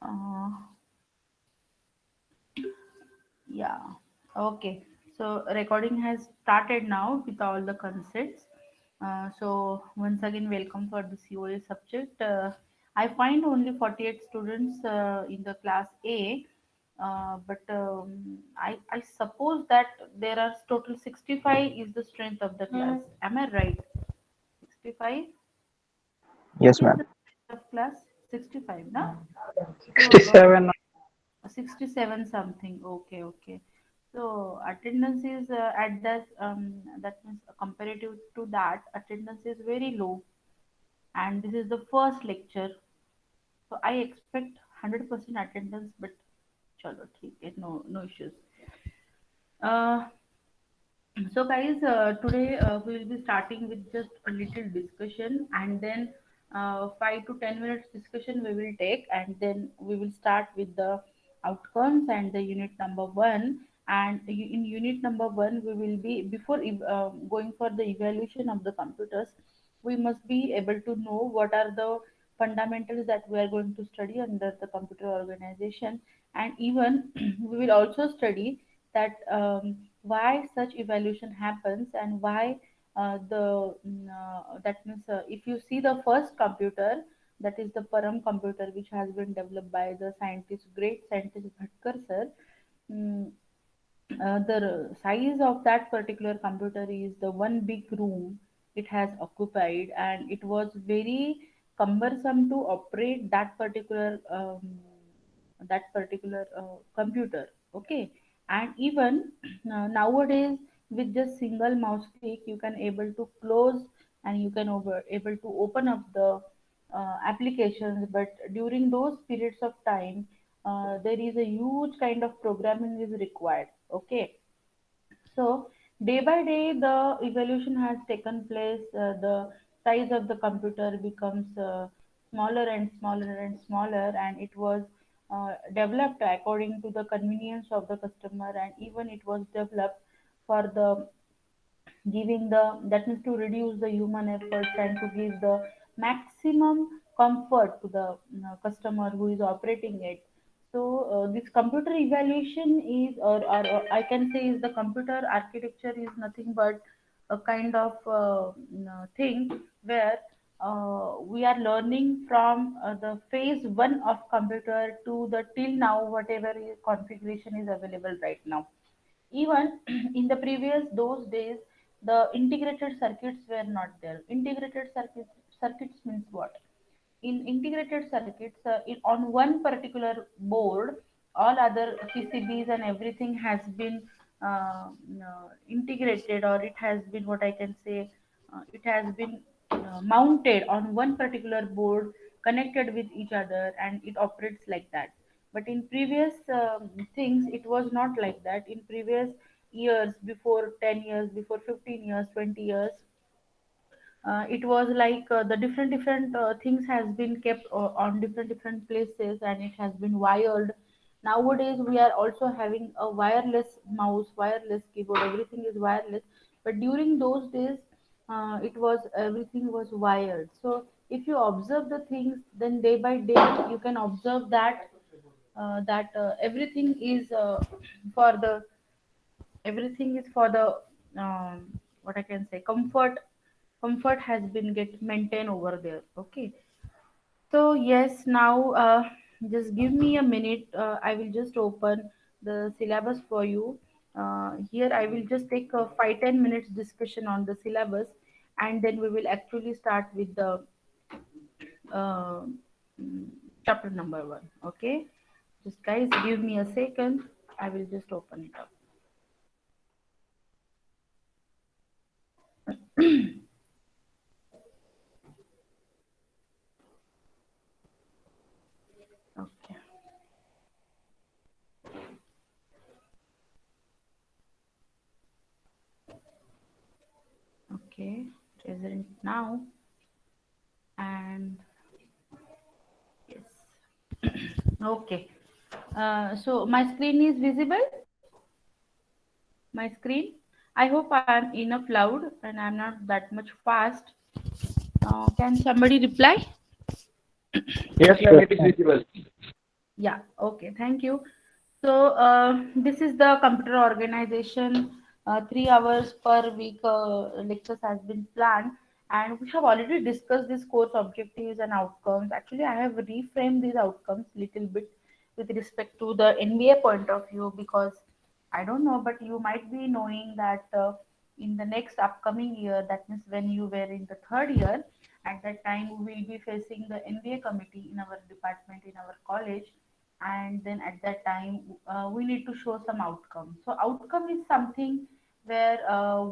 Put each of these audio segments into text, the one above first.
Uh, yeah. Okay. So recording has started now with all the consents. So once again, welcome for the COA subject. I find only 48 students in the class A, but I suppose that there are total 65 is the strength of the class. Am I right? 65. What Yes, is ma'am. the strength of class? 65, no? So 67. 67 something. Okay, okay. So attendance is at that that means comparative to that attendance is very low, and this is the first lecture. So I expect 100% attendance, but chalo, theek hai, no issues. Uh, so guys, today we will be starting with just a little discussion, and then 5 to 10 minutes discussion we will take, and then we will start with the outcomes and the unit number one. And in unit number one, we will be before going for the evaluation of the computers, we must be able to know what are the fundamentals that we are going to study under the computer organization, and even we will also study that why such evaluation happens and why that means if you see the first computer, that is the Param computer, which has been developed by the scientist, great scientist Bhatkar sir. mm, the size of that particular computer is the one big room it has occupied, and it was very cumbersome to operate that particular computer. Okay, and even nowadays with just single mouse click you can able to close, and you can able to open up the applications, but during those periods of time there is a huge kind of programming is required. Okay, so day by day the evolution has taken place. The size of the computer becomes smaller and smaller and smaller, and it was developed according to the convenience of the customer, and even it was developed for the giving the, that means to reduce the human efforts and to give the maximum comfort to the customer who is operating it. So this computer evaluation is, or I can say is the computer architecture is nothing but a kind of thing where we are learning from the phase one of computer to the till now whatever configuration is available right now. Even in the previous those days, the integrated circuits were not there. Integrated circuits means what? In integrated circuits, on one particular board, all other PCBs and everything has been integrated, or it has been what I can say, it has been mounted on one particular board, connected with each other, and it operates like that. But in previous things, it was not like that. In previous years, before 10 years, before 15 years, 20 years, it was like the different things has been kept on different places, and it has been wired. Nowadays we are also having a wireless mouse, wireless keyboard, everything is wireless. But during those days it was, everything was wired. So if you observe the things, then day by day you can observe that everything is for the, everything is for the what I can say, comfort has been get maintained over there. Okay, so yes, now just give me a minute. I will just open the syllabus for you. Here I will just take a 5-10 minutes discussion on the syllabus, and then we will actually start with the uh, mm, chapter number one. Okay, just guys give me a second. I will just open it up. Okay, okay, present now, and yes. Okay. So my screen is visible. My screen. I hope I am enough loud and I'm not that much fast. Can somebody reply? Yes, ma'am, Yes, it is ma'am. visible. Yeah, okay, thank you. So, this is the computer organization. 3 hours per week lectures has been planned, and we have already discussed this course objectives and outcomes. Actually, I have reframed these outcomes little bit with respect to the NBA point of view, because I don't know, but you might be knowing that in the next upcoming year, that means when you were in the third year, at that time we will be facing the NBA committee in our department, in our college, and then at that time we need to show some outcome. So outcome is something where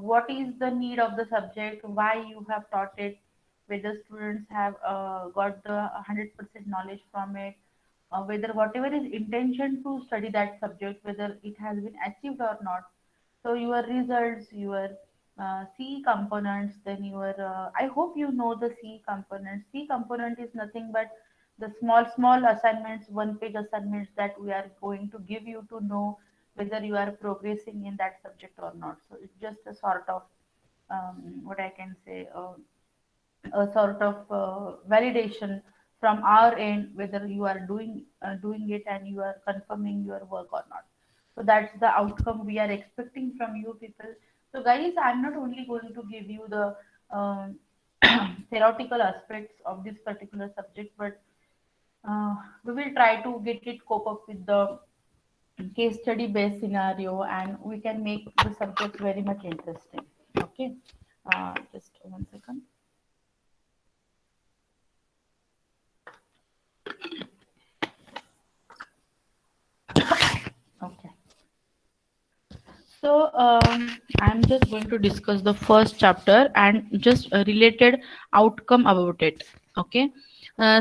what is the need of the subject, why you have taught it, whether students have got the 100% knowledge from it, whether whatever is intention to study that subject, whether it has been achieved or not. So your results, your C components, then your I hope you know the C component. C component is nothing but the small assignments, one page assignments that we are going to give you to know whether you are progressing in that subject or not. So it's just a sort of what I can say. A sort of validation from our end whether you are doing it and you are confirming your work or not. So that's the outcome we are expecting from you people. So guys, I'm not only going to give you the um, theoretical aspects of this particular subject, but we will try to get it cope up with the case study based scenario, and we can make the subject very much interesting. Okay, just 1 second. Okay. So, I'm just going to discuss the first chapter and just a related outcome about it. Okay.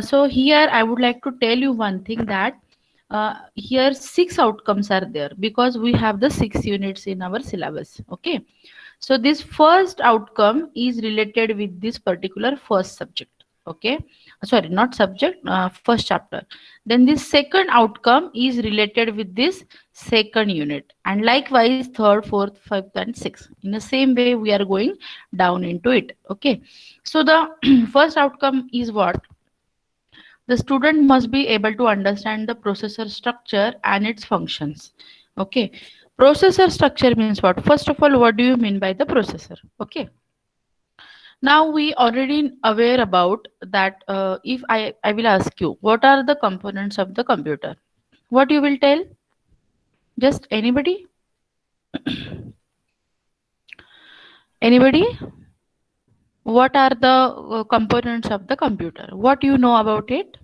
So here I would like to tell you one thing, that here six outcomes are there because we have the 6 units in our syllabus. Okay. So this first outcome is related with this particular first subject. Okay. Sorry, not subject, first chapter. Then this second outcome is related with this second unit, and likewise third, fourth, fifth, and sixth. In the same way, we are going down into it. Okay. So the first outcome is what? The student must be able to understand the processor structure and its functions. Okay. Processor structure means what? First of all, what do you mean by the processor? Okay. Now we already aware about that. If I will ask you, what are the components of the computer? What you will tell? Just anybody? Anybody? What are the components of the computer? What you know about it?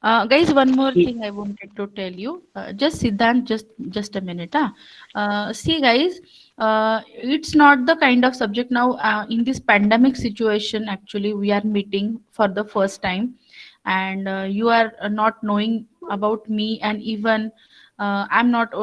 Guys, one more thing I wanted to tell you. Just Siddhant, just a minute. See, guys, it's not the kind of subject now. In this pandemic situation, actually, we are meeting for the first time, and you are not knowing about me, and even I'm not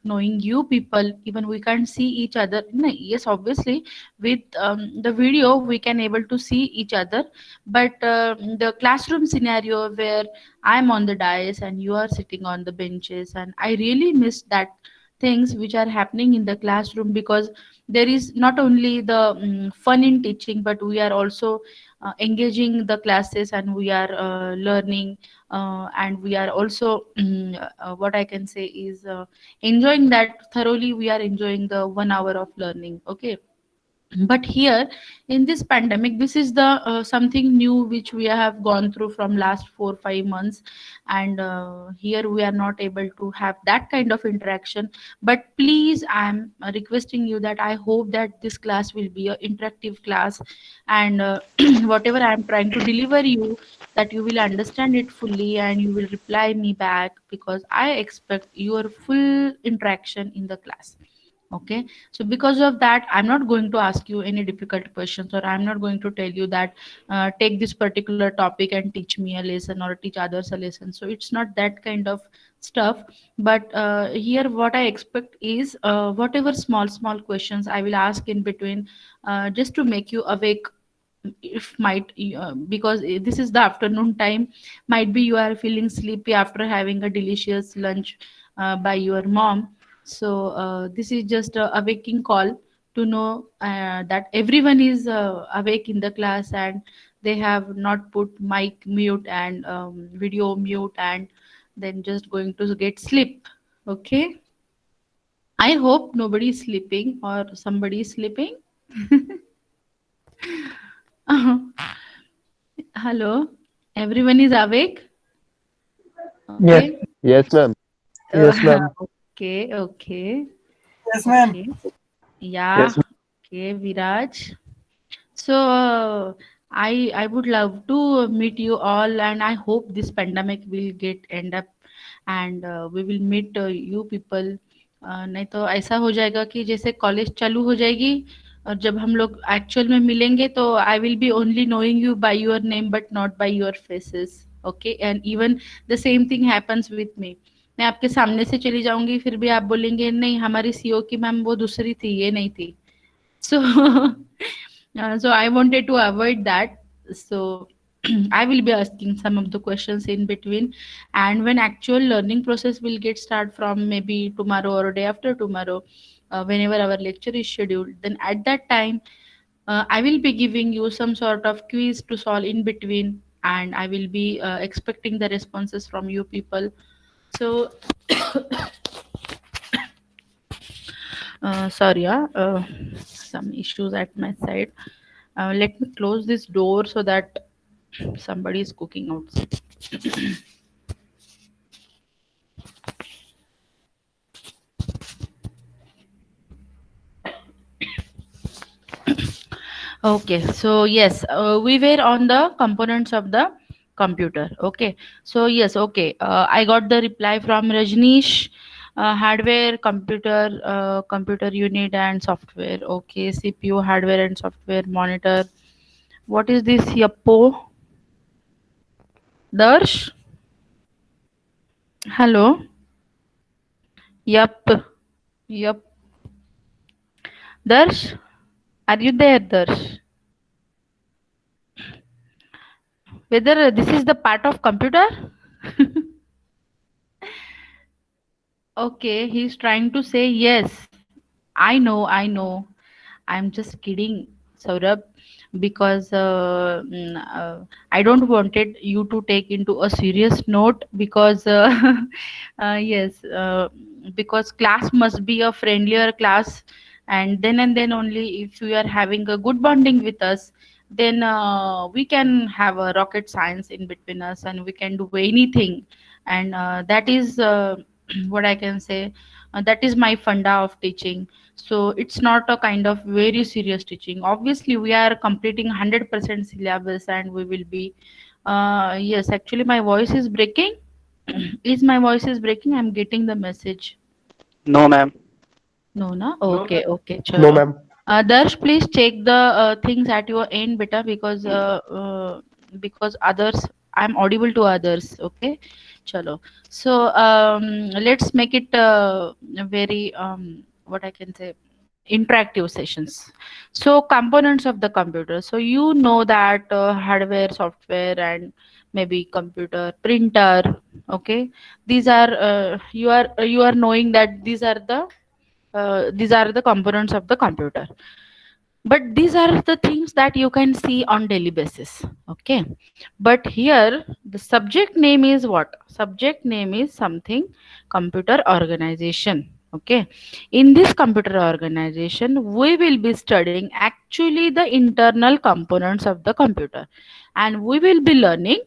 knowing you people. Even we can't see each other. No, yes, obviously, with the video we can able to see each other, but the classroom scenario where I'm on the dais and you are sitting on the benches, and I really miss that things which are happening in the classroom, because there is not only the fun in teaching, but we are also engaging the classes, and we are learning, and we are also what I can say is enjoying that thoroughly. We are enjoying the 1 hour of learning. Okay. But here in this pandemic, this is the something new which we have gone through from last 4 5 months, and here we are not able to have that kind of interaction. But please, I'm requesting you that I hope that this class will be an interactive class, and whatever I am trying to deliver you, that you will understand it fully and you will reply me back, because I expect your full interaction in the class. Okay. So because of that, I'm not going to ask you any difficult questions, or I'm not going to tell you that take this particular topic and teach me a lesson or teach others a lesson. So it's not that kind of stuff. But here what I expect is whatever small questions I will ask in between, just to make you awake. If might because this is the afternoon time, might be you are feeling sleepy after having a delicious lunch by your mom. So this is just a waking call to know that everyone is awake in the class, and they have not put mic mute and video mute, and then just going to get sleep. Okay, I hope nobody is sleeping or somebody is sleeping. Hello, everyone is awake. Yes. Okay. Yes, ma'am. Yes, ma'am. Okay, okay, Yes, ma'am. okay. Yeah, Yes, okay, Viraj. So I would love to meet you all, and I hope this pandemic will get end up, and we will meet you people. नहीं तो ऐसा हो जाएगा कि जैसे college चालू हो जाएगी और जब हम लोग एक्चुअल में मिलेंगे तो I will be only knowing you by your name but not by your faces. Okay, and even the same thing happens with me. मैं आपके सामने से चली जाऊंगी फिर भी आप बोलेंगे नहीं हमारी सीओ की मैम वो दूसरी थी ये नहीं थी. So so I wanted to avoid that. So I will be asking some of the questions in between, and when actual learning process will get start from maybe tomorrow or day after tomorrow, whenever our lecture is scheduled, then at that time I will be giving you some sort of quiz to solve in between, and I will be expecting the responses from you people. So sorry, some issues at my side. Let me close this door so that somebody is cooking outside. Okay, so yes, we were on the components of the computer. Okay, so yes, okay, I got the reply from Rajneesh. Hardware, computer unit and software. Okay, CPU, hardware and software, monitor. What is this? Yappo? Darsh? Hello? Yup. Yup. Darsh? Are you there, Darsh? Whether this is the part of computer? Okay, he's trying to say yes. I know, I know. I'm just kidding, Saurabh, because I don't wanted you to take into a serious note because yes, because class must be a friendlier class, and then only if you are having a good bonding with us, then we can have a rocket science in between us, and we can do anything, and that is what I can say. That is my funda of teaching. So it's not a kind of very serious teaching. Obviously we are completing 100% syllabus and we will be yes, actually my voice is breaking. Is my voice is breaking? I'm getting the message. No, ma'am. No, na? Okay, okay, No, chalo. ma'am. Darsh, please check the things at your end, beta, because others, I'm audible to others. Okay, chalo. So let's make it very what I can say, interactive sessions. So components of the computer. So you know that hardware, software, and maybe computer, printer. Okay, these are you are knowing that these are the components of the computer, but these are the things that you can see on daily basis. Okay, but here the subject name is what? Subject name is something, computer organization. Okay, in this computer organization we will be studying actually the internal components of the computer, and we will be learning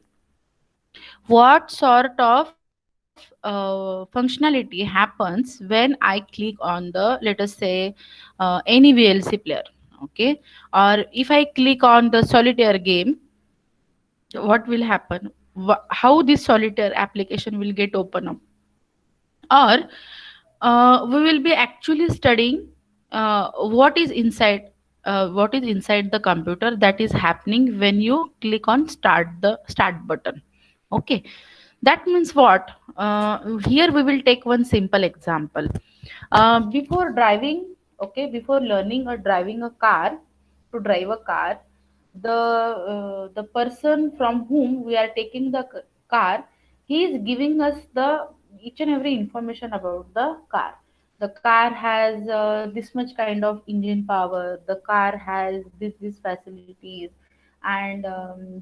what sort of functionality happens when I click on the, let us say, any VLC player. Okay, or if I click on the solitaire game, what will happen? How this solitaire application will get open up, or we will be actually studying what is inside the computer that is happening when you click on start button. Okay, that means what? Here we will take one simple example. Before driving, okay, before learning or driving a car, to drive a car, the person from whom we are taking the car, he is giving us the each and every information about the car. The car has this much kind of engine power. The car has this facilities, and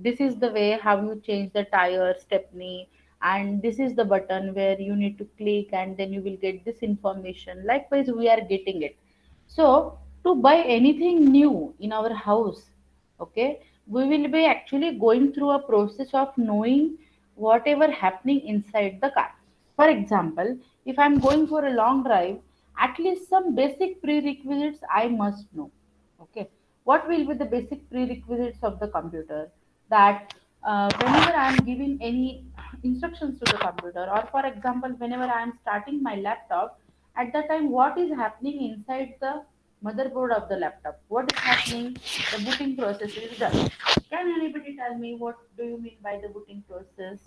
this is the way how you change the tire stepney, and this is the button where you need to click and then you will get this information. Likewise we are getting it. So to buy anything new in our house, okay, we will be actually going through a process of knowing whatever happening inside the car. For example, if I'm going for a long drive, at least some basic prerequisites I must know. Okay, what will be the basic prerequisites of the computer? That whenever I am giving any instructions to the computer, or for example, whenever I am starting my laptop, at that time, what is happening inside the motherboard of the laptop? What is happening? The booting process is done. Can anybody tell me what do you mean by the booting process?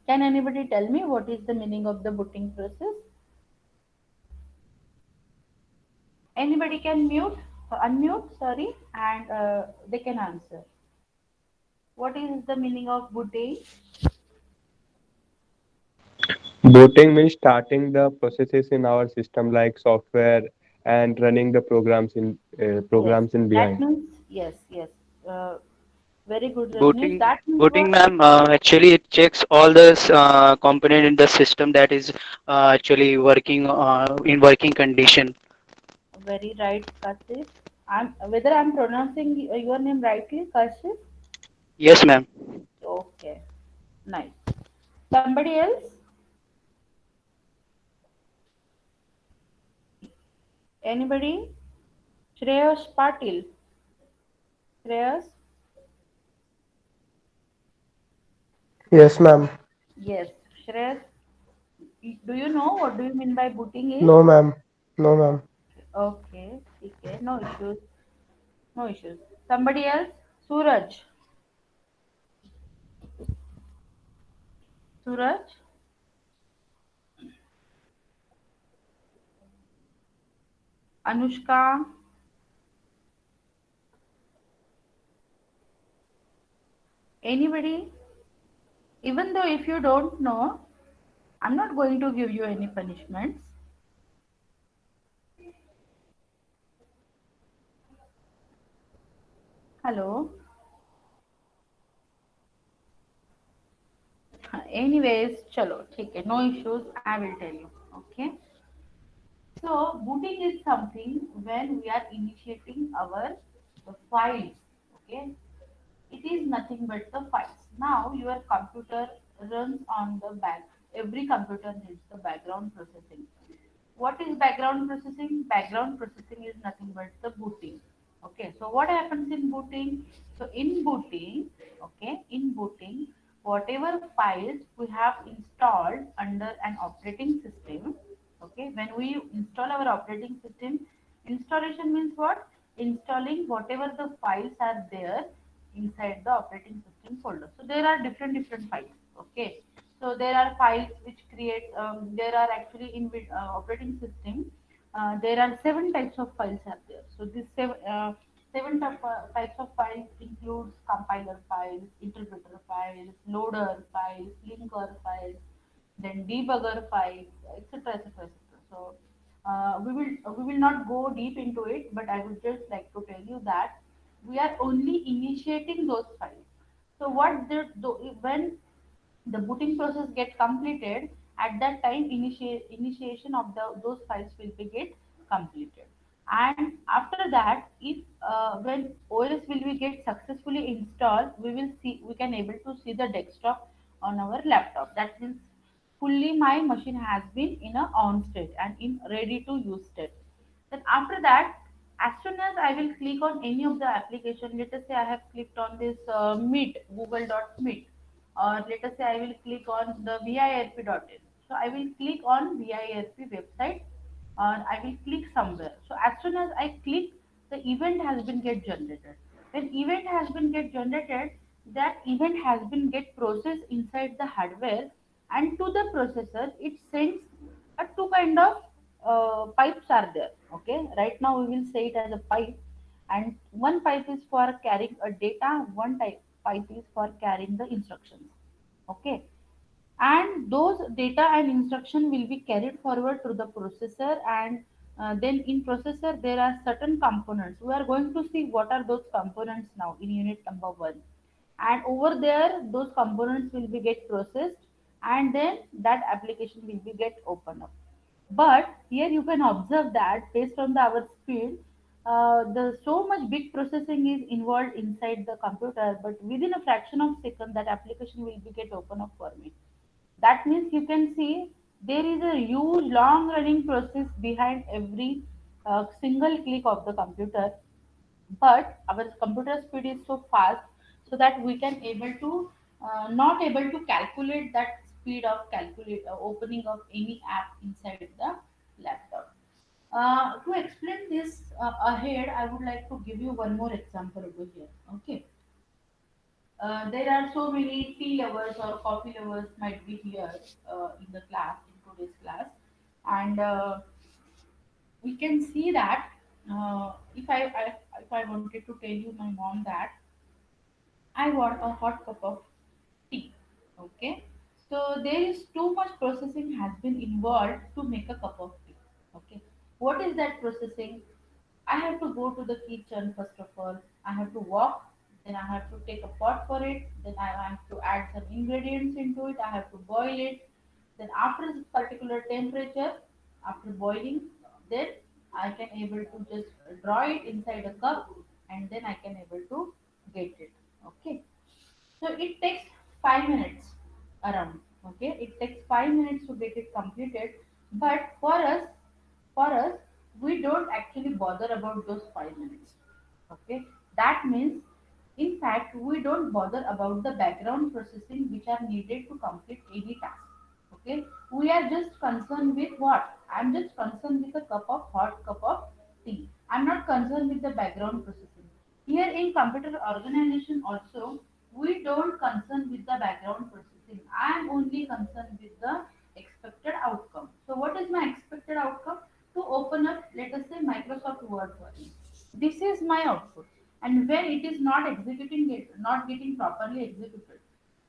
Can anybody tell me what is the meaning of the booting process? Anybody can unmute, sorry, and they can answer. What is the meaning of booting? Booting means starting the processes in our system like software and running the Yes, programs in that behind. means yes, yes. Uh, Very good, Rajnish. Booting, That means booting, what? ma'am. Actually, it checks all the component in the system that is actually working in working condition. Very right, Kashif. I'm whether I'm pronouncing your name rightly, Kashif. Yes, ma'am. Okay, nice. Somebody else? Anybody? Shreyas Patil. Shreyas? Yes, ma'am. Yes, Shreyas. Do you know what do you mean by booting is? No, ma'am. No, ma'am. Okay, okay, no issues, no issues. Somebody else? Suraj. Suraj? Anushka? Anybody? Even though if you don't know, I'm not going to give you any punishments. Hello. Anyways, chalo, ठीक है, no issues. I will tell you. Okay. So booting is something when we are initiating our the files. Okay. It is nothing but the files. Now your computer runs on the back. Every computer needs the background processing. What is background processing? Background processing is nothing but the booting. Okay, so what happens in booting? So in booting, okay, in booting, whatever files we have installed under an operating system, okay, when we install our operating system, installation means what? Installing whatever the files are there inside the operating system folder. So there are different files. Okay, so there are files which create. There are actually in operating system. There are seven types of files are there. So this types of files includes compiler files, interpreter files, loader files, linker files, then debugger files, etc., etc., etc. So we will not go deep into it, but I would just like to tell you that we are only initiating those files. So when the booting process get completed, at that time initiation of those files will be get completed, and after that if when OS will be get successfully installed, we can able to see the desktop on our laptop. That means fully my machine has been in a on state and in ready to use state. Then after that, as soon as I will click on any of the application, let us say I have clicked on this Meet, Google.meet, or let us say I will click on the VIRP.in. So I will click on VIRP website, or I will click somewhere. So as soon as I click, the event has been get generated. When event has been get generated, that event has been get processed inside the hardware, and to the processor it sends a two kind of pipes are there. Okay, right now we will say it as a pipe, and one pipe is for carrying a data, one type pipe is for carrying the instructions. Okay, and those data and instruction will be carried forward to the processor, and Then in processor there are certain components. We are going to see what are those components now in unit number 1. And over there those components will be get processed, and then that application will be get open up. But here you can observe that based on our speed, the so much big processing is involved inside the computer, but within a fraction of second that application will be get open up for me. That means you can see there is a huge long running process behind every single click of the computer. But our computer speed is so fast so that we can able to not able to calculate that speed of calculate opening of any app inside the laptop. To explain this ahead, I would like to give you one more example over here. Okay. There are so many tea lovers or coffee lovers might be here in the class, in today's class, and we can see that if I wanted to tell you my mom that I want a hot cup of tea. Okay. So there is too much processing has been involved to make a cup of tea. Okay. What is that processing? I have to go to the kitchen first of all. I have to walk. Then I have to take a pot for it. Then I have to add some ingredients into it. I have to boil it. Then after this particular temperature, after boiling, then I can able to just draw it inside a cup, and then I can able to get it. Okay. So it takes 5 minutes around. Okay, it takes 5 minutes to get it completed. But for us, we don't actually bother about those 5 minutes. Okay, that means in fact we don't bother about the background processing which are needed to complete any task. Okay, we are just concerned with what? I'm just concerned with a hot cup of tea. I'm not concerned with the background processing. Here in computer organization also, we don't concern with the background processing. I am only concerned with the expected outcome. So what is my expected outcome? To open up, let us say Microsoft Word for me. This is my output. And when it is not executing it, not getting properly executed,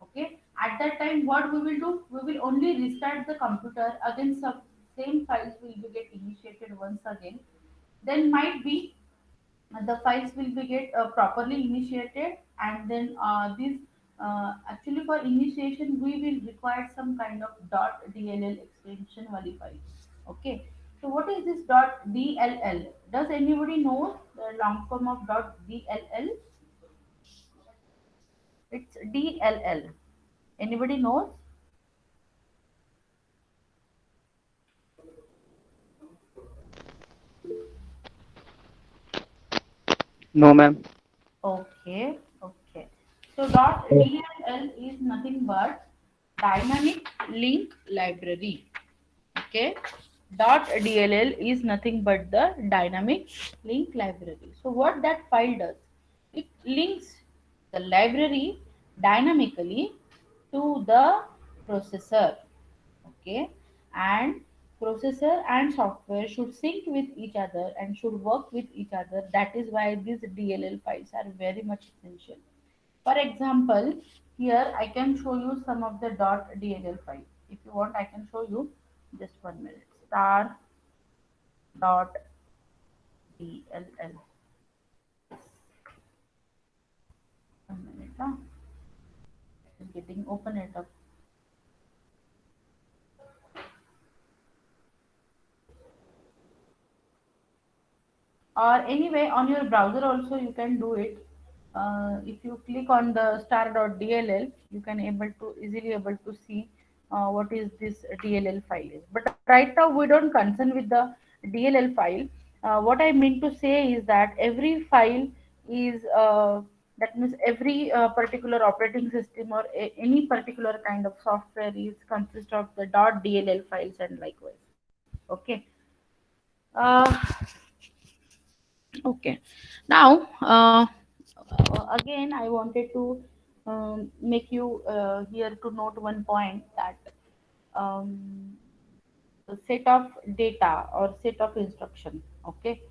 okay, at that time what we will do? We will only restart the computer again. Some same files will be get initiated once again. Then might be the files will be get properly initiated, and then this actually for initiation we will require some kind of .dll extension wali file. Okay, so what is this .dll? Does anybody know the long form of .dll? It's DLL. Anybody knows? No, ma'am. Okay, okay. So .dll is nothing but dynamic link library. Okay, .dll is nothing but the dynamic link library. So what that file does, it links the library dynamically to the processor. Okay, and processor and software should sync with each other and should work with each other. That is why these DLL files are very much essential. For example, here I can show you some of the .dll file. If you want, I can show you. Just 1 minute. Star dot dll. 1 minute. Huh? It's getting open it up. Or anyway, on your browser also you can do it. If you click on the star.dll, you can able to easily able to see what is this dll file is. But right now we don't concern with the dll file. What I mean to say is that every file is that means every particular operating system or any particular kind of software is consist of the .dll files and likewise. Okay. uh, Okay. Now, again, I wanted to make you here to note one point that um, the set of data or set of instruction. Okay.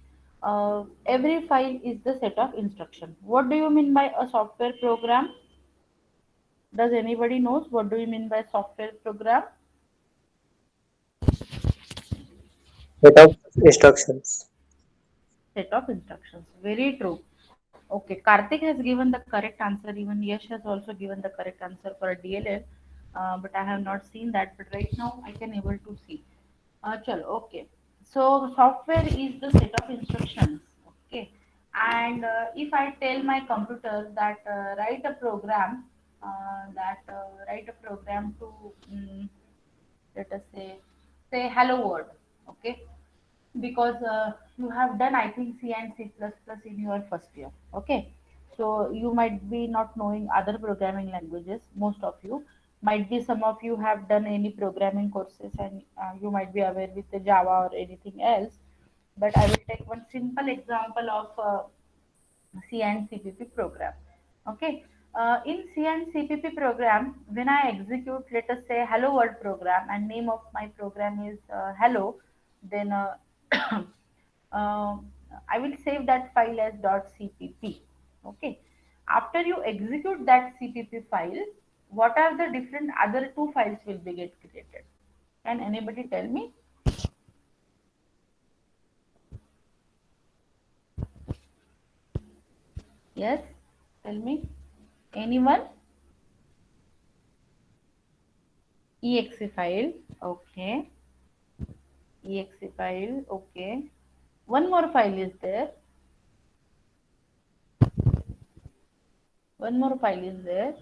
Every file is the set of instruction. What do you mean by a software program? Does anybody knows what do you mean by software program? Set of instructions. Set of instructions. Very true. Okay, Karthik has given the correct answer. Even Yash has also given the correct answer for a DLL, but I have not seen that. But right now I can able to see. Chalo, okay. So software is the set of instructions. Okay, and if I tell my computer that write a program to let us say hello world. Okay, because you have done I think C and C++ in your first year. Okay, so you might be not knowing other programming languages. Most of you might be, some of you have done any programming courses, and you might be aware with the Java or anything else. But I will take one simple example of C and CPP program. Okay. In C and CPP program, when I execute, let us say hello world program, and name of my program is hello, then uh, I will save that file as .cpp. Okay. After you execute that CPP file, what are the different other two files will be get created? Can anybody tell me? Yes, tell me. Anyone? Exe file. Okay. Exe file. Okay. One more file is there. One more file is there.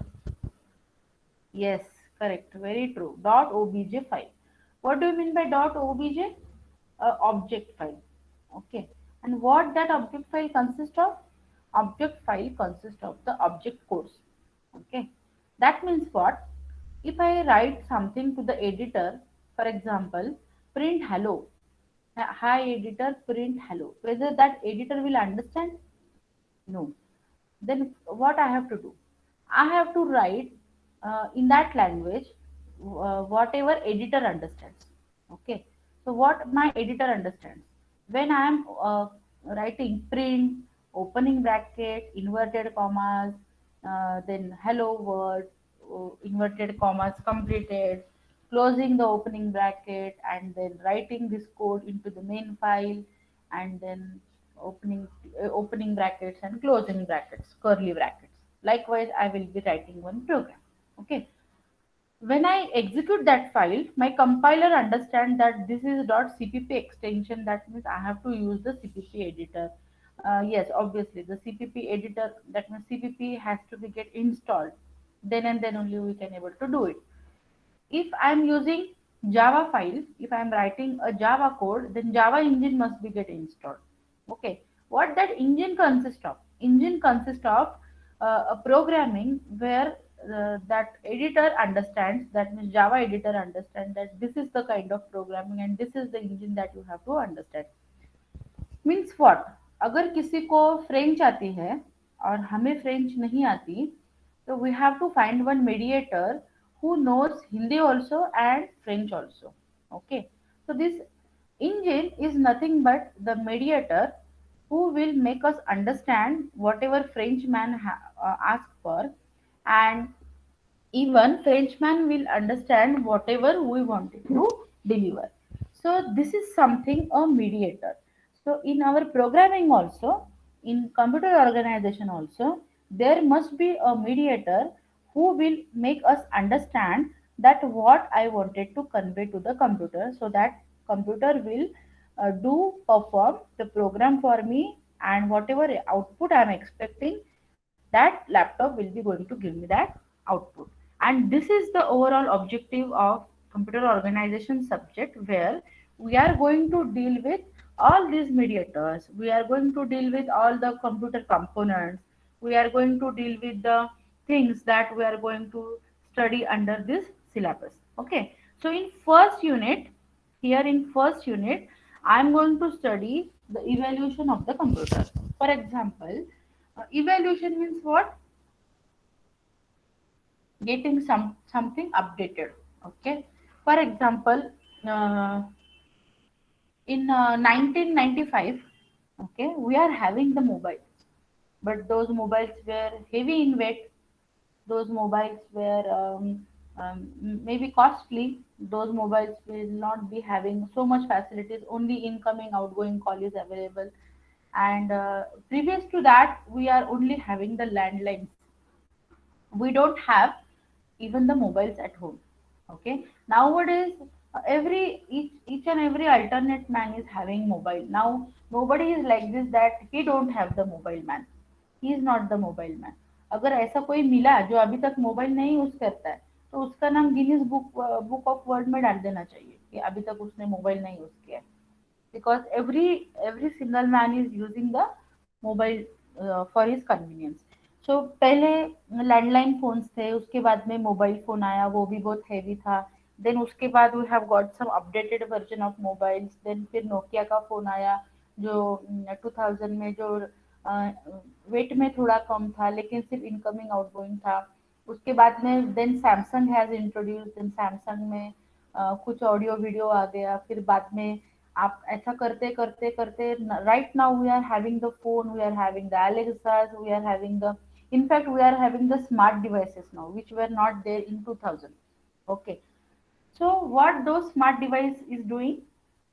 Yes, correct. Very true. .obj file. What do you mean by .obj? Object file. Okay. And what that object file consists of? Object file consists of the object codes. Okay. That means what? If I write something to the editor, for example, print hello. Hi editor, print hello. Whether that editor will understand? No. Then what I have to do? I have to write in that language whatever editor understands. Okay. So what my editor understands, when I am writing print, opening bracket, inverted commas, then hello world, inverted commas completed, closing the opening bracket, and then writing this code into the main file, and then opening opening brackets and closing brackets, curly brackets. Likewise, I will be writing one program. Okay. When I execute that file, my compiler understands that this is .cpp extension. That means I have to use the CPP editor. Yes, obviously the CPP editor. That means CPP has to be get installed. Then and then only we can able to do it. If I'm using Java file, if I'm writing a Java code, then Java engine must be get installed. Okay. What that engine consists of? Engine consists of a programming where that editor understands, that means Java editor understands that this is the kind of programming and this is the engine that you have to understand. Means what? अगर किसी को French आती है और हमें French नहीं आती, तो we have to find one mediator who knows Hindi also and French also. Okay, so this engine is nothing but the mediator who will make us understand whatever Frenchman ask for, and even Frenchman will understand whatever we wanted to deliver. So this is something a mediator. So in our programming also, in computer organization also, there must be a mediator who will make us understand that what I wanted to convey to the computer, so that computer will do perform the program for me, and whatever output I am expecting, that laptop will be going to give me that output. And this is the overall objective of computer organization subject, where we are going to deal with all these mediators, we are going to deal with all the computer components, we are going to deal with the things that we are going to study under this syllabus. Okay, so in first unit, here in first unit, I am going to study the evaluation of the computer. For example, evaluation means what? Getting something updated. Okay. For example, uh, in 1995, okay, we are having the mobiles, but those mobiles were heavy in weight. Those mobiles were maybe costly. Those mobiles will not be having so much facilities. Only incoming, outgoing call is available. And previous to that, we are only having the landlines. We don't have even the mobiles at home. Okay, nowadays each and every alternate man is having mobile. Now nobody is like this that he don't have the mobile man. He is not the mobile man. अगर ऐसा कोई मिला जो अभी तक mobile नहीं use करता है, तो उसका नाम गिनीज बुक ऑफ वर्ल्ड में डाल देना चाहिए कि अभी तक उसने मोबाइल नहीं यूज किया है. Because every single man is using the mobile for his convenience. So पहले लैंडलाइन फोन्स थे, उसके बाद में मोबाइल फोन आया, वो भी बहुत हैवी था. देन उसके बाद we have got some updated version of mobiles. Then फिर नोकिया का फोन आया जो 2000 में, जो वेट में थोड़ा कम था लेकिन सिर्फ इनकमिंग आउटगोइंग था. उसके बाद में then Samsung has introduce. Then Samsung में कुछ ऑडियो वीडियो आ गया. फिर बाद में आप ऐसा करते करते करते right now we are having the phone, we are having the Alexas, we are having the, in fact we are having the smart devices now which were not there in 2000. Okay, so what those smart device is doing,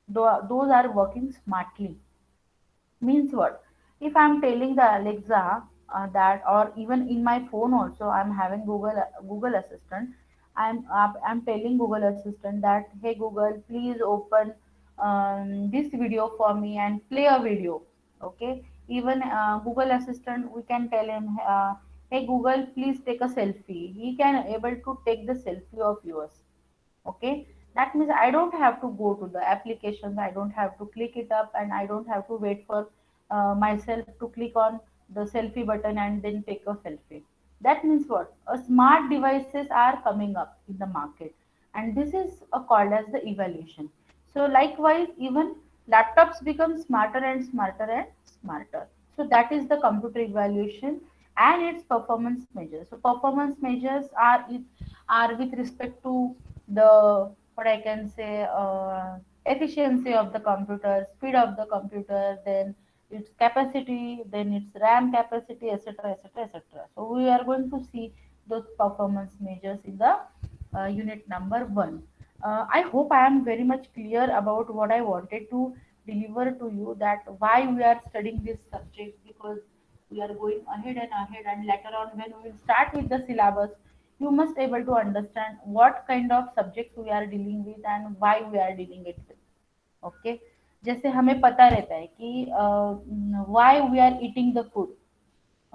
those are working smartly. Means what? If I'm telling the Alexa that, or even in my phone also I'm having Google Assistant. I'm telling Google Assistant that, hey Google, please open this video for me and play a video. Okay, even Google Assistant, we can tell him, hey Google, please take a selfie. He can able to take the selfie of yours. Okay, that means I don't have to go to the applications, I don't have to click it up, and I don't have to wait for myself to click on the selfie button and then take a selfie. That means what? Smart devices are coming up in the market, and this is called as the evaluation. So likewise, even laptops become smarter and smarter and smarter. So that is the computer evaluation and its performance measures. So performance measures are with respect to the, what I can say, efficiency of the computer, speed of the computer, then its capacity, then its RAM capacity, etc., etc., etc. So we are going to see those performance measures in the unit number one. I hope I am very much clear about what I wanted to deliver to you, that why we are studying this subject, because we are going ahead and ahead, and later on when we will start with the syllabus, you must able to understand what kind of subjects we are dealing with and why we are dealing it with. Okay, जैसे हमें पता रहता है कि why we are eating the food.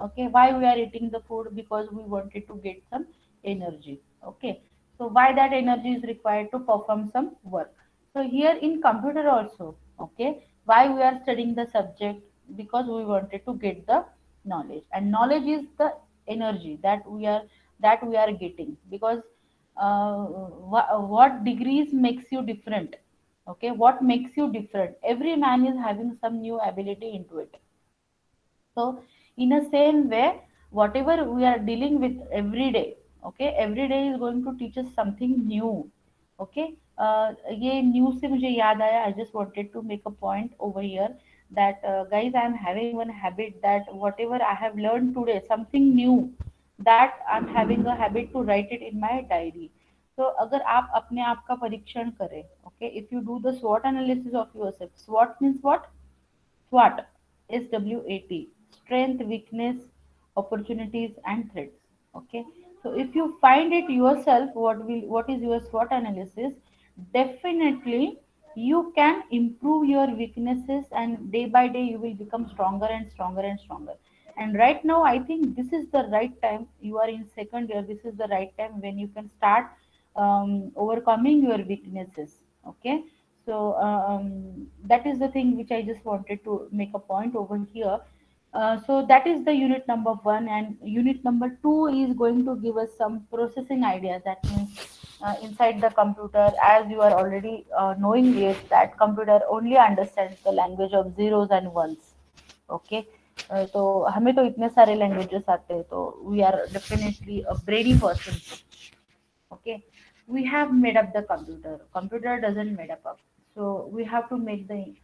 Okay, why we are eating the food? Because we wanted to get some energy. Okay, so why that energy is required? To perform some work. So here in computer also, okay, why we are studying the subject? Because we wanted to get the knowledge, and knowledge is the energy that we are getting. Because what degrees makes you different? Okay, what makes you different? Every man is having some new ability into it. So, in a same way, whatever we are dealing with every day, okay, every day is going to teach us something new. Okay, ये news से मुझे याद आया. I just wanted to make a point over here that guys, I am having one habit that whatever I have learned today, something new, that I'm having a habit to write it in my diary. So अगर आप अपने आप का परीक्षण करें, okay, if you do the SWOT analysis of yourself. SWOT means what? SWOT, SWAT, strength, weakness, opportunities, and threats. Okay. So if you find it yourself, what is your SWOT analysis? Definitely, you can improve your weaknesses, and day by day you will become stronger and stronger and stronger. And right now, I think this is the right time. You are in second year. This is the right time when you can start overcoming your weaknesses. Okay, so that is the thing which I just wanted to make a point over here. So that is the unit number one, and unit number two is going to give us some processing ideas. That means inside the computer, as you are already knowing it, that computer only understands the language of zeros and ones. Okay, तो हमें तो इतने सारे languages आते हैं, तो we are definitely a brainy person. Okay, we have made up the computer doesn't made up, so we have to make the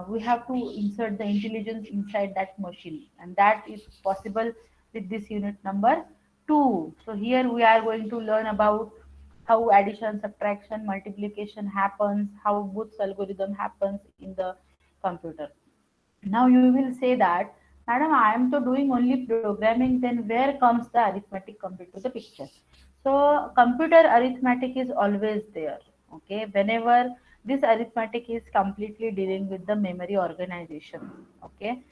we have to insert the intelligence inside that machine, and that is possible with this unit number 2. So here we are going to learn about how addition, subtraction, multiplication happens, how Booth's algorithm happens in the computer. Now you will say that, Madam, I am to doing only programming, then where comes the arithmetic come into the picture? So computer arithmetic is always there. Okay, whenever this arithmetic is completely dealing with the memory organization. Okay,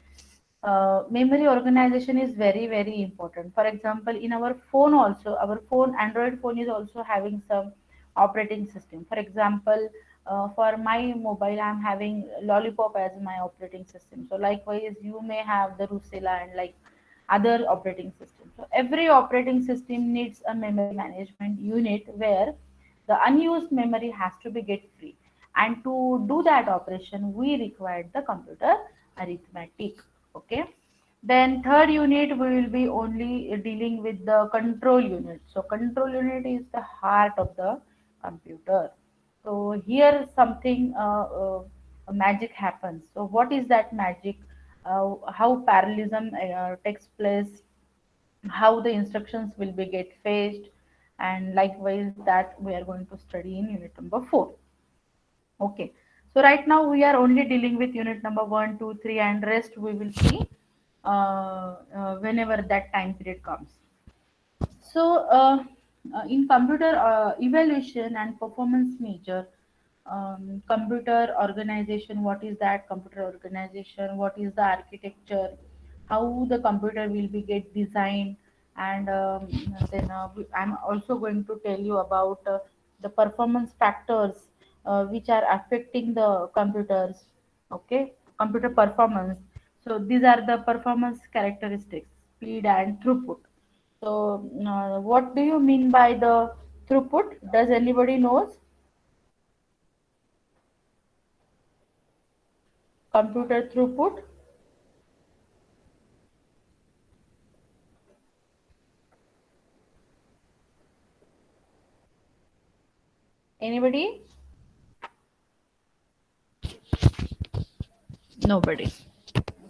memory organization is very very important. For example, in our phone also, our phone, Android phone is also having some operating system. For example, for my mobile I'm having Lollipop as my operating system. So likewise you may have the Rusela and like other operating systems. So every operating system needs a memory management unit where the unused memory has to be get free, and to do that operation we required the computer arithmetic. Okay, then third unit we will be only dealing with the control unit. So control unit is the heart of the computer. So here something magic happens. So what is that magic? How parallelism takes place, how the instructions will be get fetched, and likewise that we are going to study in unit number 4. Okay, so right now we are only dealing with unit number 1, 2, 3, and rest we will see whenever that time period comes. So, in computer evaluation and performance measure, computer organization, what is that computer organization? What is the architecture? How the computer will be get designed? And then I'm also going to tell you about the performance factors which are affecting the computers. Okay, computer performance. So these are the performance characteristics: speed and throughput. So, what do you mean by the throughput? Does anybody knows? Computer throughput? Anybody? Nobody.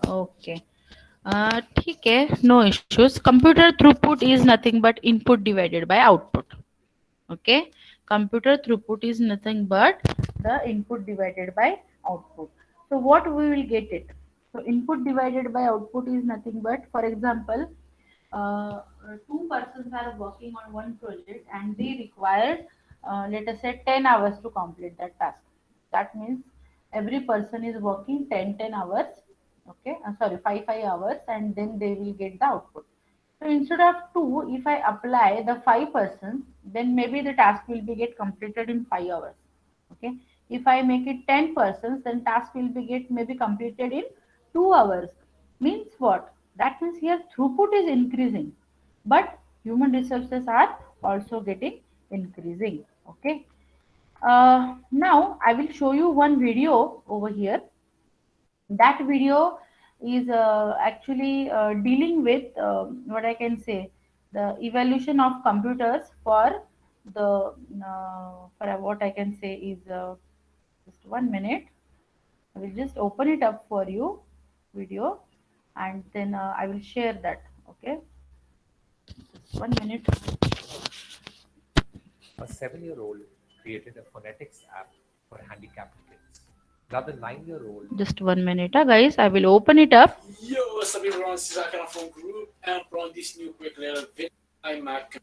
Okay. ठीक है, no issues. Computer throughput is nothing but input divided by output. Okay, computer throughput is nothing but the input divided by output. So what we will get it? So input divided by output is nothing but, for example, uh, two persons are working on one project and they required, let us say, 10 hours to complete that task. That means every person is working 10 hours. Okay, sorry, 5 hours, and then they will get the output. So instead of 2, if I apply the 5 persons, then maybe the task will be get completed in 5 hours. Okay. If I make it 10 persons, then task will be get maybe completed in 2 hours. Means what? That means here throughput is increasing, but human resources are also getting increasing. Okay. Now I will show you one video over here. That video is actually dealing with what I can say, the evolution of computers for the for what I can say is just 1 minute. I will just open it up for you, video, and then I will share that. Okay, just 1 minute. A 7-year-old created a phonetics app for handicapped kids. Now the 9-year-old. Just 1 minute, guys. I will open it up. Yo, what's up everyone? This is Akana from Group, and from this new quick little video, I'm Mac.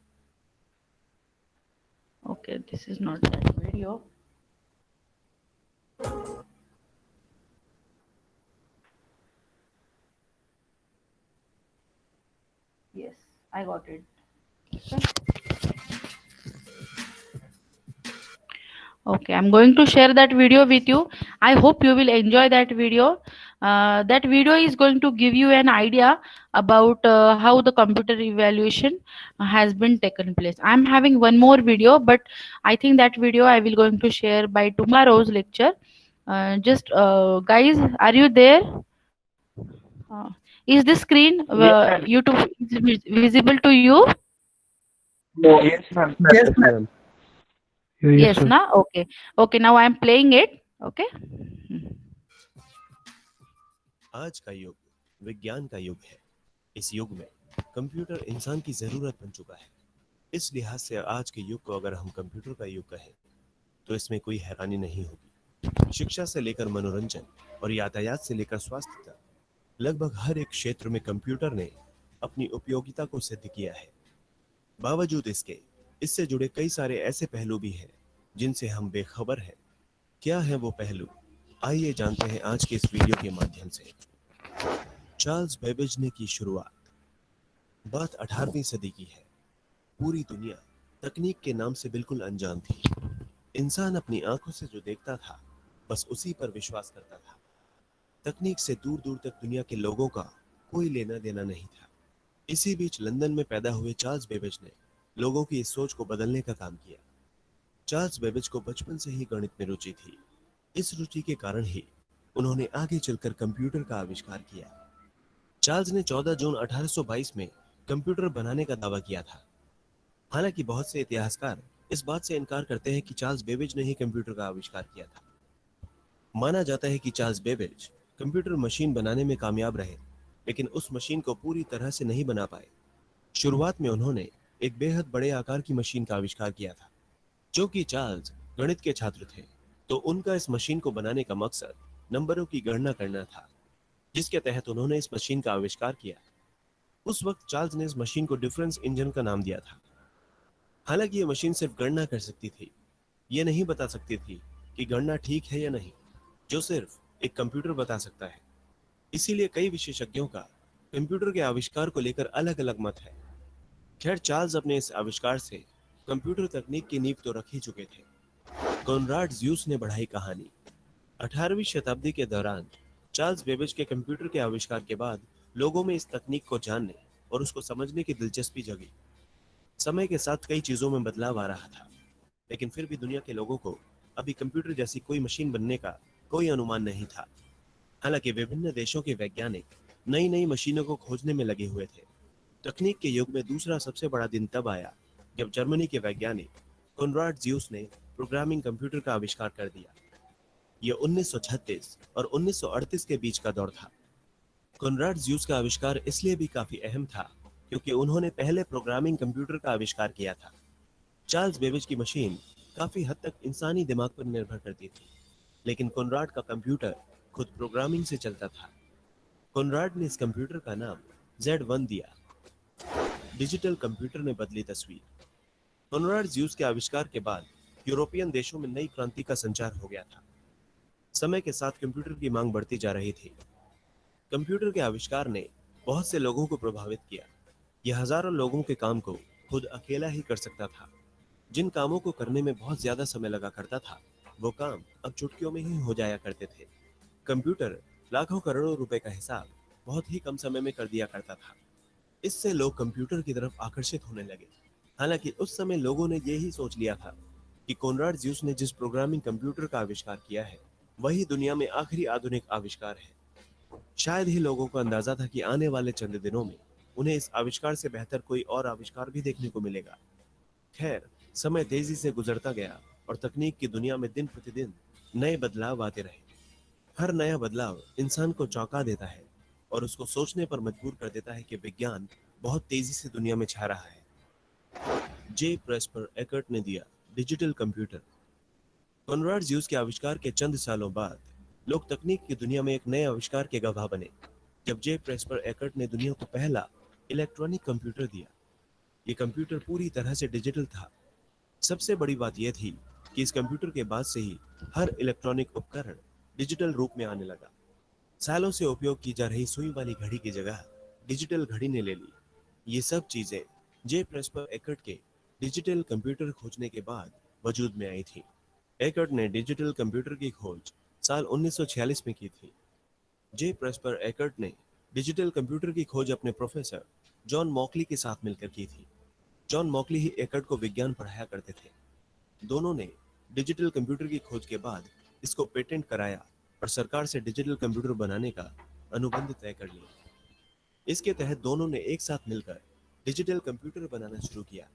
Okay, this is not that video. Yes, I got it. Okay, I'm going to share that video with you. I hope you will enjoy that video. That video is going to give you an idea about how the computer evaluation has been taken place. I'm having one more video, but I think that video I will going to share by tomorrow's lecture. Just guys, are you there? Is this screen Yes, ma'am. YouTube is visible to you? Yes, ma'am. Yes, Yes, ma'am. ma'am. Yes, na? Okay. Okay, now I'm playing it. Okay. आज का युग विज्ञान का युग है। इस युग में कंप्यूटर इंसान की जरूरत बन चुका है। इस लिहाज से आज के युग को अगर हम कंप्यूटर का युग कहें तो इसमें कोई हैरानी नहीं होगी। शिक्षा से लेकर मनोरंजन और यातायात से लेकर स्वास्थ्य तक लगभग हर एक क्षेत्र में कंप्यूटर ने अपनी उपयोगिता को सिद्ध किया है। बावजूद इसके इससे जुड़े कई सारे ऐसे पहलू भी हैं जिनसे हम बेखबर हैं। क्या है वो पहलू? आइए जानते हैं आज के इस वीडियो के माध्यम से। चार्ल्स बेबेज ने की शुरुआत। बात 18वीं सदी की है। पूरी दुनिया तकनीक के नाम से बिल्कुल अनजान थी। इंसान अपनी आंखों से जो देखता था बस उसी पर विश्वास करता था। तकनीक से दूर दूर तक दुनिया के लोगों का कोई लेना देना नहीं था। इसी बीच लंदन में पैदा हुए चार्ल्स बेबेज ने लोगों की इस सोच को बदलने का काम किया। चार्ल्स बेबेज को बचपन से ही गणित में रुचि थी। इस रुचि के कारण ही उन्होंने आगे चलकर कंप्यूटर का आविष्कार किया। चार्ल्स ने 14 जून 1822 में कंप्यूटर बनाने का दावा किया था। हालांकि बहुत से इतिहासकार इस बात से इनकार करते हैं कि चार्ल्स बेबेज ने ही कंप्यूटर का आविष्कार किया था। माना जाता है कि चार्ल्स बेबेज कंप्यूटर मशीन बनाने में कामयाब रहे, लेकिन उस मशीन को पूरी तरह से नहीं बना पाए। शुरुआत में उन्होंने एक बेहद बड़े आकार की मशीन का आविष्कार किया था। क्योंकि चार्ल्स गणित के छात्र थे, तो उनका इस मशीन को बनाने का मकसद नंबरों की गणना करना था, जिसके तहत उन्होंने इस मशीन का आविष्कार किया। उस वक्त चार्ल्स ने इस मशीन को डिफरेंस इंजन का नाम दिया था। हालांकि ये मशीन सिर्फ गणना कर सकती थी, ये नहीं बता सकती थी कि गणना ठीक है या नहीं, जो सिर्फ एक कंप्यूटर बता सकता है। इसीलिए कई विशेषज्ञों का कंप्यूटर के आविष्कार को लेकर अलग अलग मत है। खैर, चार्ल्स अपने इस आविष्कार से कंप्यूटर तकनीक की नींव तो रख ही चुके थे। कॉनराड ज़्यूस ने बढ़ाई कहानी। 18वीं शताब्दी के दौरान चार्ल्स बेबेज के कंप्यूटर के आविष्कार के बाद लोगों में इस तकनीक को जानने और उसको समझने की दिलचस्पी जगी। समय के साथ कई चीजों में बदलाव आ रहा था, लेकिन फिर भी दुनिया के लोगों को अभी कंप्यूटर जैसी कोई मशीन बनने का कोई अनुमान नहीं था। हालांकि विभिन्न देशों के वैज्ञानिक नई नई मशीनों को खोजने में लगे हुए थे। तकनीक के युग में दूसरा सबसे बड़ा दिन तब आया जब जर्मनी के वैज्ञानिक कॉनराड ज़्यूस ने प्रोग्रामिंग कंप्यूटर का आविष्कार कर दिया। यह 1936 और 1938 के बीच का दौर था। कॉनराड ज़्यूस का आविष्कार इसलिए भी काफी अहम था क्योंकि उन्होंने पहले प्रोग्रामिंग कंप्यूटर का आविष्कार किया था। चार्ल्स बेबेज की मशीन काफी हद तक इंसानी दिमाग पर निर्भर करती थी, लेकिन कॉनराड का कंप्यूटर खुद प्रोग्रामिंग से चलता था। कॉनराड ने इस कंप्यूटर का नाम Z1 दिया। डिजिटल कंप्यूटर ने बदली तस्वीर। कॉनराड ज़्यूस के आविष्कार के बाद यूरोपियन देशों में नई क्रांति का संचार हो गया था। समय के साथ कंप्यूटर की मांग बढ़ती जा रही थी। कंप्यूटर के आविष्कार ने बहुत से लोगों को प्रभावित किया। यह हजारों लोगों के काम को खुद अकेला ही कर सकता था। जिन कामों को करने में बहुत ज्यादा समय लगा करता था, वो काम अब चुटकियों में ही हो जाया करते थे। कंप्यूटर लाखों करोड़ों रुपए का हिसाब बहुत ही कम समय में कर दिया करता था। इससे लोग कंप्यूटर की तरफ आकर्षित होने लगे। हालांकि उस समय लोगों ने यही सोच लिया था कि कॉनराड ज़्यूस ने जिस प्रोग्रामिंग कंप्यूटर का आविष्कार किया है, वही दुनिया में आखिरी आधुनिक आविष्कार है। शायद ही लोगों को अंदाजा था कि आने वाले चंद दिनों में उन्हें इस आविष्कार से बेहतर कोई और आविष्कार भी देखने को मिलेगा। खैर, समय तेजी से गुजरता गया और तकनीक की दुनिया में दिन प्रतिदिन नए बदलाव आते रहे। हर नया बदलाव इंसान को चौंका देता है और उसको सोचने पर मजबूर कर देता है कि विज्ञान बहुत तेजी से दुनिया में छा रहा है। जे प्रेस्पर एकर्ट ने दिया डिजिटल कंप्यूटर। कॉनराड ज़्यूस के आविष्कार के चंद सालों बाद लोग तकनीक की दुनिया में एक नए आविष्कार के गवाह बने जब जे प्रेस्पर एकर्ट ने दुनिया को पहला इलेक्ट्रॉनिक कंप्यूटर दिया। ये कंप्यूटर पूरी तरह से डिजिटल था। सबसे बड़ी बात यह थी कि इस कंप्यूटर के बाद से ही हर इलेक्ट्रॉनिक उपकरण डिजिटल रूप में आने लगा। सालों से उपयोग की जा रही सुई वाली घड़ी की जगह डिजिटल घड़ी ने ले ली। ये सब चीजें जे प्रेस्पर एकर्ट के डिजिटल कंप्यूटर खोजने के बाद वजूद में आई थी। एकर्ट ने डिजिटल कंप्यूटर की खोज साल 1946 में की थी। जे प्रेस्पर एकर्ट ने डिजिटल कंप्यूटर की खोज अपने प्रोफेसर जॉन मॉकली के साथ मिलकर की थी। जॉन मॉकली ही एकर्ट को विज्ञान पढ़ाया करते थे। दोनों ने डिजिटल कंप्यूटर की खोज के बाद इसको पेटेंट कराया और सरकार से डिजिटल कंप्यूटर बनाने का अनुबंध तय कर लिया। इसके तहत दोनों ने एक साथ मिलकर डिजिटल कंप्यूटर बनाना शुरू किया।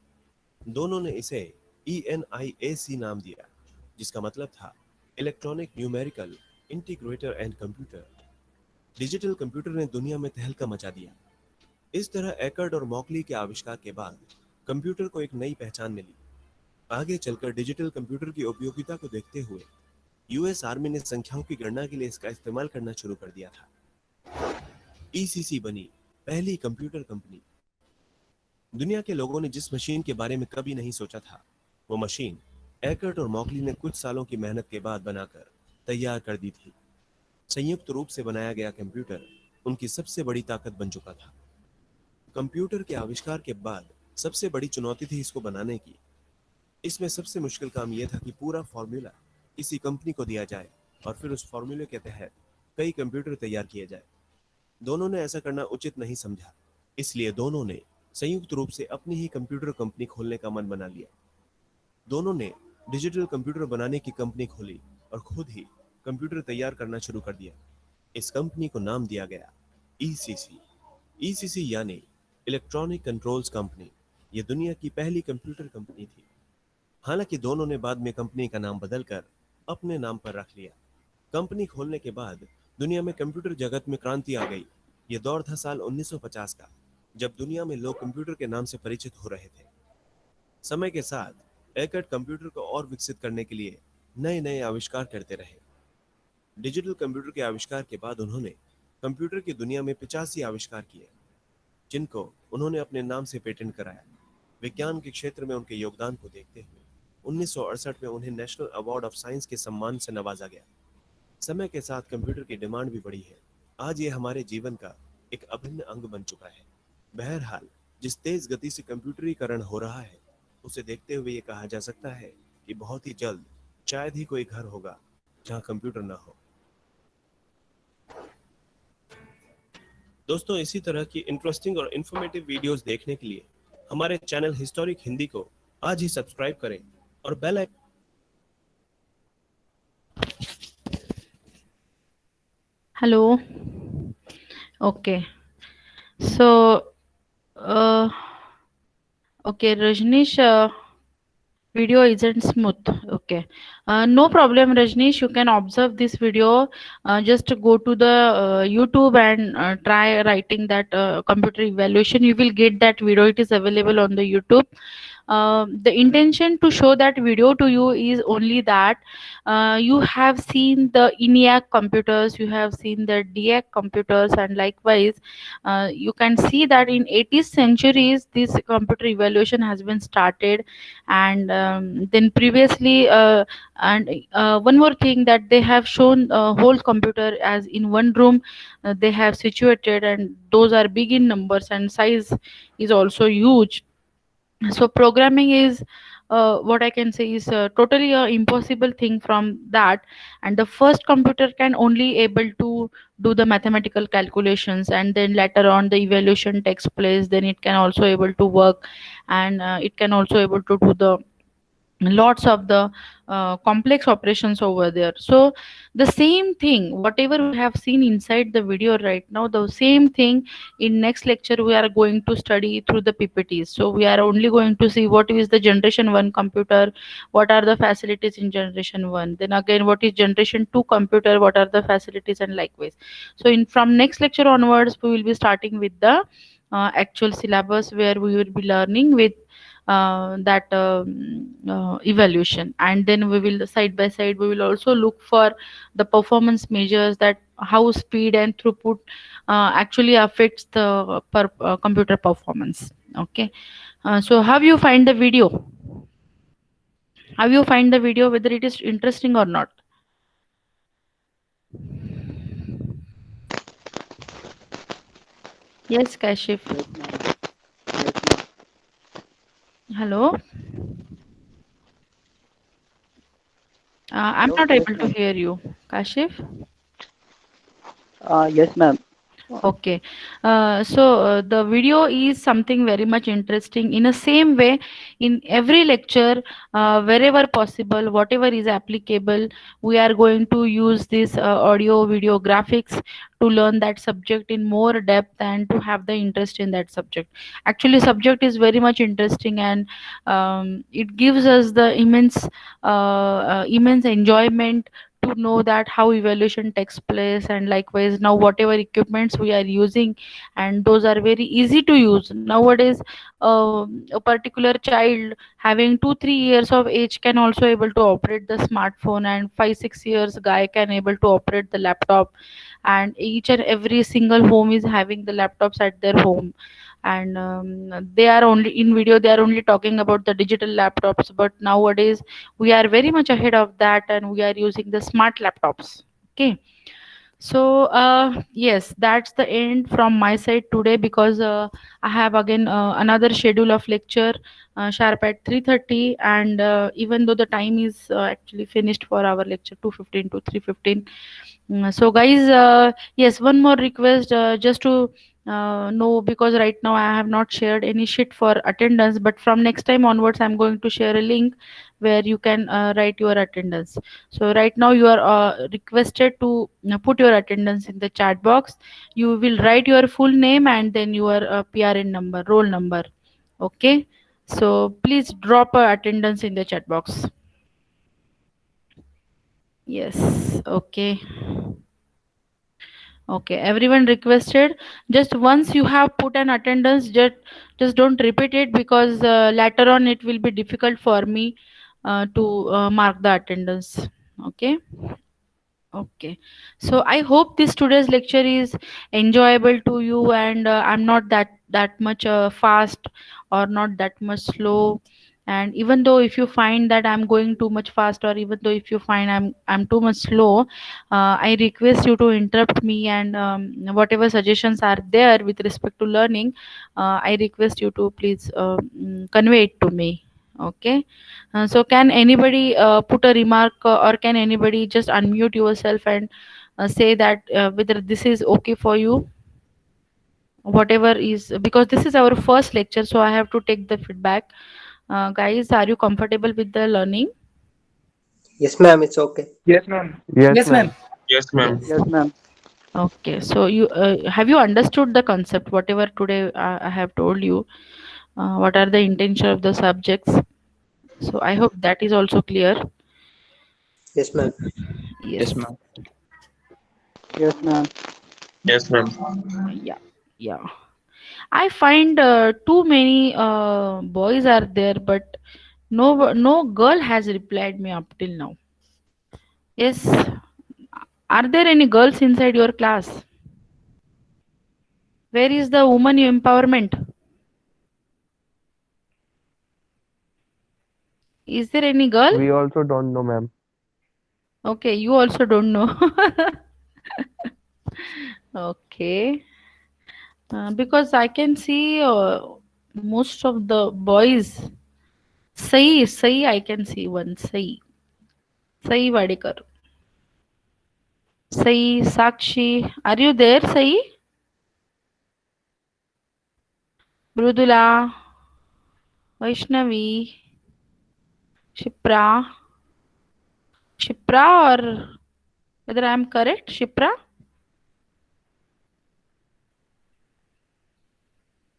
दोनों ने इसे ENIAC नाम दिया, जिसका मतलब था electronic numerical integrator and computer. Digital computer ने दुनिया में तहलका मचा दिया। इस तरह एकर्ट और मॉकली के आविष्कार के बाद कंप्यूटर को एक नई पहचान मिली। आगे चलकर डिजिटल कंप्यूटर की उपयोगिता को देखते हुए यूएस आर्मी ने संख्याओं की गणना के लिए इसका इस्तेमाल करना शुरू कर दिया था। ईसीसी बनी पहली कंप्यूटर कंपनी। दुनिया के लोगों ने जिस मशीन के बारे में कभी नहीं सोचा था, वो मशीन एकर्ट और मॉकली ने कुछ सालों की मेहनत के बाद बनाकर तैयार कर दी थी। संयुक्त रूप से बनाया गया कंप्यूटर उनकी सबसे बड़ी ताकत बन चुका था। कंप्यूटर के आविष्कार के बाद सबसे बड़ी चुनौती थी इसको बनाने की। इसमें सबसे मुश्किल काम यह था कि पूरा फॉर्मूला किसी कंपनी को दिया जाए और फिर उस फॉर्मूले के तहत कई कंप्यूटर तैयार किए जाए। दोनों ने ऐसा करना उचित नहीं समझा, इसलिए दोनों ने संयुक्त रूप से अपनी ही कंप्यूटर कंपनी खोलने का मन बना लिया। दोनों ने डिजिटल कंप्यूटर बनाने की कंपनी खोली और खुद ही कंप्यूटर तैयार करना शुरू कर दिया। इस कंपनी को नाम दिया गया ईसीसी। ईसीसी यानी इलेक्ट्रॉनिक कंट्रोल्स कंपनी। ये दुनिया की पहली कंप्यूटर कंपनी थी। हालांकि दोनों ने बाद में कंपनी का नाम बदलकर अपने नाम पर रख लिया। कंपनी खोलने के बाद दुनिया में कंप्यूटर जगत में क्रांति आ गई। ये दौर था साल 1950 का, जब दुनिया में लोग कंप्यूटर के नाम से परिचित हो रहे थे। समय के साथ एकर्ट कंप्यूटर को और विकसित करने के लिए नए नए आविष्कार करते रहे। डिजिटल कंप्यूटर के आविष्कार के बाद उन्होंने कंप्यूटर की दुनिया में 85 आविष्कार किए, जिनको उन्होंने अपने नाम से पेटेंट कराया। विज्ञान के क्षेत्र में उनके योगदान को देखते हुए 1968 में उन्हें नेशनल अवार्ड ऑफ साइंस के सम्मान से नवाजा गया। समय के साथ कंप्यूटर की डिमांड भी बढ़ी है। आज ये हमारे जीवन का एक अभिन्न अंग बन चुका है। बहरहाल, जिस तेज गति से कंप्यूटरीकरण हो रहा है, उसे देखते हुए ये कहा जा सकता है कि बहुत ही जल्द शायद ही कोई घर होगा जहां कंप्यूटर ना हो। दोस्तों, इसी तरह की इंटरेस्टिंग और इंफॉर्मेटिव वीडियोस देखने के लिए हमारे चैनल हिस्टोरिक हिंदी को आज ही सब्सक्राइब करें और bell icon. Hello. Okay. So, okay, Rajnish, video isn't smooth. Okay. No problem, Rajnish. You can observe this video. Just go to the YouTube and try writing that computer evaluation. You will get that video. It is available on the YouTube. The intention to show that video to you is only that you have seen the ENIAC computers, you have seen the DIAC computers, and likewise you can see that in 80th centuries this computer evaluation has been started. And then previously and one more thing, that they have shown a whole computer as in one room they have situated, and those are big in numbers and size is also huge. So programming is what I can say is totally a impossible thing from that. And the first computer can only able to do the mathematical calculations, and then later on the evaluation takes place. Then it can also able to work, and it can also able to do the lots of the complex operations over there. So the same thing whatever we have seen inside the video right now, the same thing in next lecture we are going to study through the ppts. So we are only going to see what is the generation 1 computer, what are the facilities in generation 1, then again what is generation 2 computer, what are the facilities, and likewise. So in from next lecture onwards we will be starting with the actual syllabus, where we will be learning with that evaluation. And then we will side by side we will also look for the performance measures, that how speed and throughput actually affects the computer performance. Okay. So how you find the video, how you find the video, whether it is interesting or not? Yes, Kashif. Hello. I'm not able to hear you, Kashif. Yes, ma'am. Okay. So the video is something very much interesting. In the same way, in every lecture, wherever possible, whatever is applicable, we are going to use this audio, video, graphics to learn that subject in more depth and to have the interest in that subject. Actually, subject is very much interesting, and it gives us the immense enjoyment to know that how evaluation takes place, and likewise now whatever equipments we are using, and those are very easy to use nowadays. A particular child having 2-3 years of age can also able to operate the smartphone, and 5-6 years guy can able to operate the laptop, and each and every single home is having the laptops at their home. And they are only in video, they are only talking about the digital laptops, but nowadays we are very much ahead of that, and we are using the smart laptops. Okay, so yes, that's the end from my side today, because I have again another schedule of lecture sharp at 3:30, and even though the time is actually finished for our lecture 2:15 to 3:15. So guys, yes, one more request, just to know, because right now I have not shared any sheet for attendance, but from next time onwards I'm going to share a link where you can write your attendance. So right now you are requested to put your attendance in the chat box. You will write your full name and then your PRN number, roll number. Okay, so please drop a attendance in the chat box. Yes, okay. Okay, everyone requested. Just once you have put an attendance, just don't repeat it, because later on it will be difficult for me to mark the attendance. Okay. Okay, so I hope this today's lecture is enjoyable to you, and I'm not that much fast or not that much slow. And even though if you find that I'm going too much fast, or even though if you find I'm too much slow, I request you to interrupt me, and whatever suggestions are there with respect to learning, I request you to please convey it to me. Okay. So can anybody put a remark, or can anybody just unmute yourself and say that whether this is okay for you? Whatever is, because this is our first lecture, so I have to take the feedback. Guys, are you comfortable with the learning? Yes, ma'am, it's okay. Yes, ma'am. Yes, ma'am. Yes, ma'am. Yes. Okay, so you have you understood the concept, whatever today I have told you, what are the intention of the subjects? So I hope that is also clear. Yes, ma'am. Yes. ma'am. Yes, ma'am. Yes, ma'am. Yeah, yeah. I find too many boys are there, but no girl has replied me up till now. Yes, are there any girls inside your class? Where is the woman empowerment? Is there any girl? We also don't know, ma'am. Okay, you also don't know. Okay, because I can see most of the boys. Sai, I can see one. Sai Wadekar. Sai, Sakshi, are you there, Sai? Mrudula, Vaishnavi, Shipra, or whether I am correct, Shipra?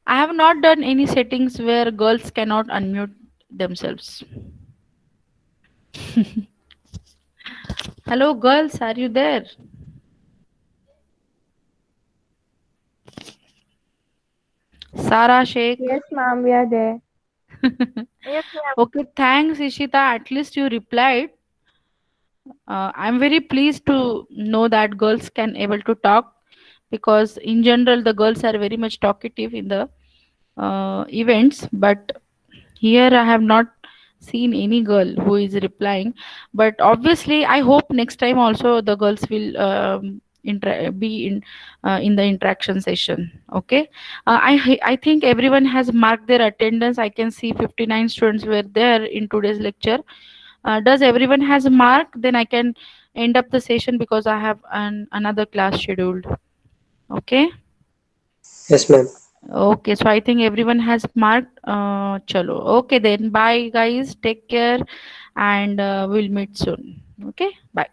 I have not done any settings where girls cannot unmute themselves. Hello, girls, are you there? Sara Sheikh. Yes, ma'am, we are there. Yes, ma'am. Okay, thanks, Ishita. At least you replied. I'm very pleased to know that girls can able to talk, because in general the girls are very much talkative in the events, but here I have not seen any girl who is replying. But obviously I hope next time also the girls will be in the interaction session. Okay, I think everyone has marked their attendance. I can see 59 students were there in today's lecture. Does everyone has a mark? Then I can end up the session, because I have another class scheduled. Okay. Yes, ma'am. Okay, so I think everyone has marked. Chalo. Okay, then bye, guys. Take care, and we'll meet soon. Okay, bye.